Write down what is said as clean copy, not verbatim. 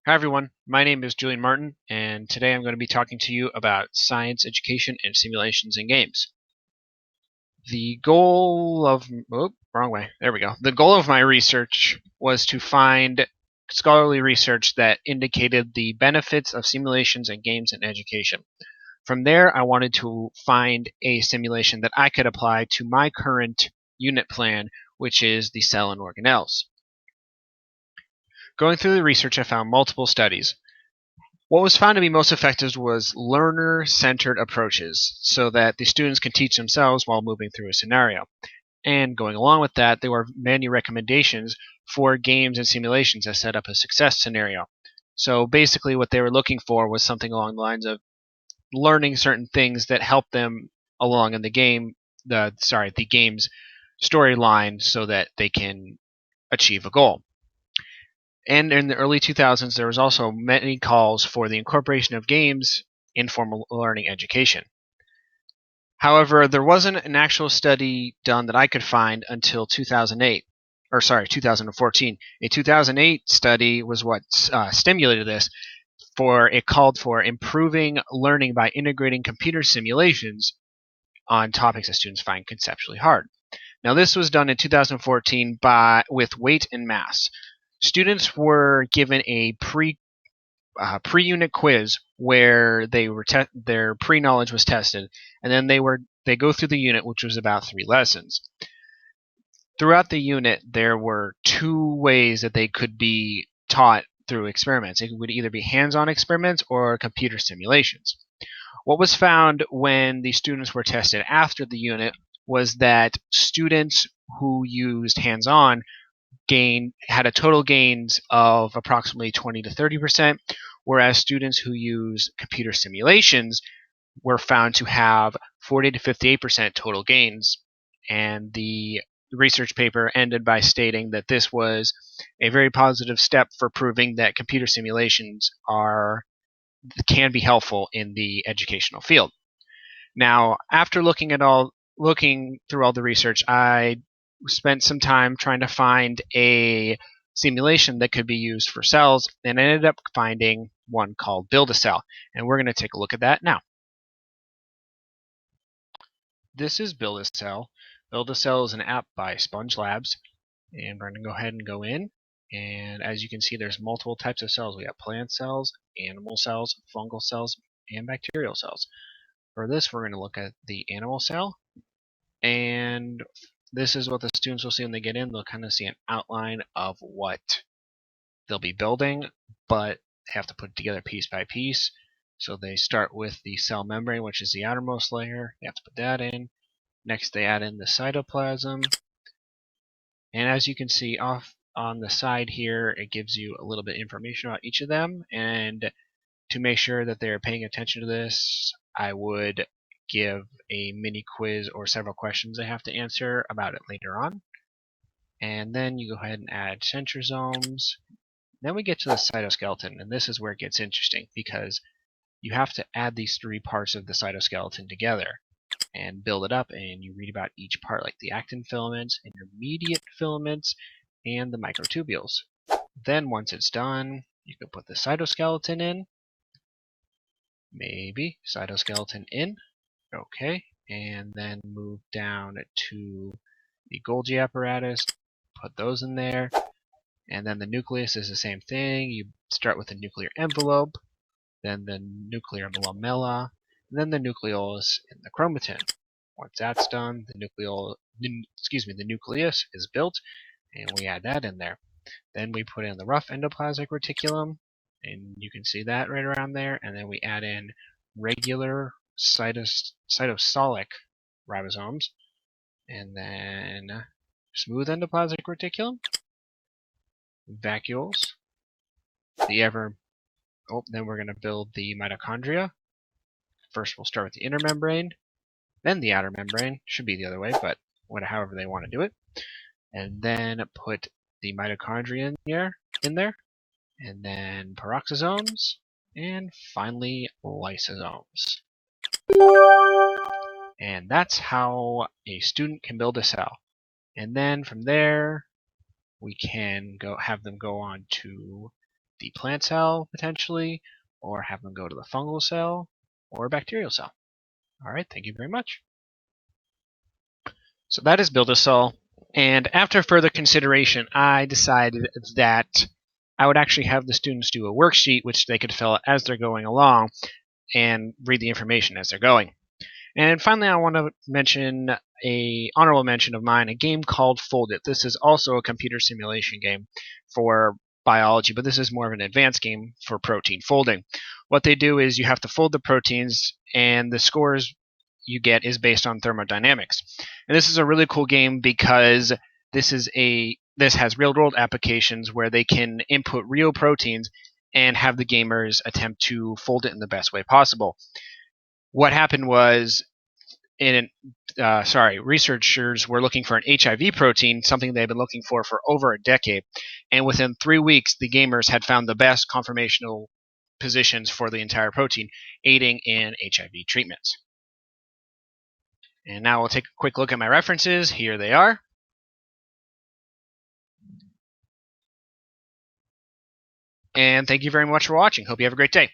Hi everyone, my name is Julian Martin, and today I'm going to be talking to you about science education and simulations in games. The goal of wrong way. There we go. The goal of my research was to find scholarly research that indicated the benefits of simulations and games in education. From there, I wanted to find a simulation that I could apply to my current unit plan, which is the cell and organelles. Going through the research, I found multiple studies. What was found to be most effective was learner-centered approaches, so that the students can teach themselves while moving through a scenario. And going along with that, there were many recommendations for games and simulations that set up a success scenario. So basically what they were looking for was something along the lines of learning certain things that help them along in the game's storyline so that they can achieve a goal. And in the early 2000s, there was also many calls for the incorporation of games in formal learning education. However, there wasn't an actual study done that I could find until 2008, 2014. A 2008 study was what stimulated this. It called for improving learning by integrating computer simulations on topics that students find conceptually hard. Now, this was done in 2014 with weight and mass. Students were given a pre-unit quiz where their pre-knowledge was tested, and then they go through the unit, which was about 3 lessons. Throughout the unit, there were 2 ways that they could be taught through experiments. It would either be hands-on experiments or computer simulations. What was found when the students were tested after the unit was that students who used hands-on had a total gains of approximately 20 to 30%, whereas students who use computer simulations were found to have 40 to 58% total gains. And the research paper ended by stating that this was a very positive step for proving that computer simulations can be helpful in the educational field. Now, after looking through all the research, I spent some time trying to find a simulation that could be used for cells, and I ended up finding one called Build a Cell, and we're going to take a look at that now. This is Build a Cell. Build a Cell is an app by Sponge Labs, and we're going to go ahead and go in, and as you can see, there's multiple types of cells. We have plant cells, animal cells, fungal cells, and bacterial cells. For this, we're going to look at the animal cell, and this is what the students will see when they get in. They'll kind of see an outline of what they'll be building, but they have to put it together piece by piece. So they start with the cell membrane, which is the outermost layer. They have to put that in. Next, they add in the cytoplasm. And as you can see off on the side here, it gives you a little bit of information about each of them. And to make sure that they're paying attention to this, I would give a mini quiz or several questions they have to answer about it later on. And then you go ahead and add centrosomes. Then we get to the cytoskeleton, and this is where it gets interesting because you have to add these 3 parts of the cytoskeleton together and build it up, and you read about each part, like the actin filaments, intermediate filaments, and the microtubules. Then once it's done, you can put the cytoskeleton in. Maybe cytoskeleton in. Okay, and then move down to the Golgi apparatus, put those in there, and then the nucleus is the same thing. You start with the nuclear envelope, then the nuclear lamella, and then the nucleolus and the chromatin. Once that's done, the nucleus is built, and we add that in there. Then we put in the rough endoplasmic reticulum, and you can see that right around there, and then we add in regular cytosolic ribosomes, and then smooth endoplasmic reticulum, vacuoles, then we're going to build the mitochondria. First we'll start with the inner membrane, then the outer membrane. Should be the other way, but however they want to do it. And then put the mitochondria in there, and then peroxisomes, and finally lysosomes. And that's how a student can build a cell. And then from there, we can have them go on to the plant cell, potentially, or have them go to the fungal cell, or bacterial cell. All right, thank you very much. So that is Build-A-Sol, and after further consideration, I decided that I would actually have the students do a worksheet which they could fill out as they're going along and read the information as they're going. And finally, I want to mention a honorable mention of mine, a game called Fold It. This is also a computer simulation game for biology, but this is more of an advanced game for protein folding. What they do is you have to fold the proteins, and the scores you get is based on thermodynamics. And this is a really cool game because this has real-world applications where they can input real proteins and have the gamers attempt to fold it in the best way possible. What happened was, researchers were looking for an HIV protein, something they've been looking for over a decade, and within 3 weeks, the gamers had found the best conformational positions for the entire protein, aiding in HIV treatments. And now we'll take a quick look at my references. Here they are. And thank you very much for watching. Hope you have a great day.